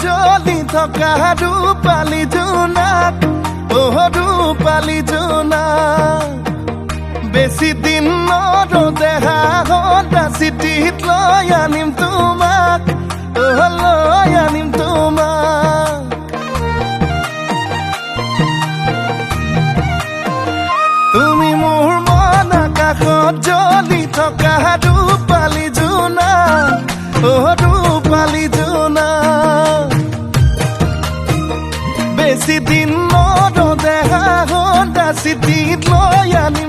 জ্বলি থকা ৰূপালী জোনাক ৰূপালী জোনাক বেছি দিন নৰদেহা সদা চিঠিত লৈ আনিম তোমাক লৈ আনিম তোমাক তুমি মোৰ মন আকাশত জ্বলি থকা ৰূপালী জোনাক ৰূপালী জোনাক বেছি দিন নৰদেহা সদা চিঠিত লৈ আনিম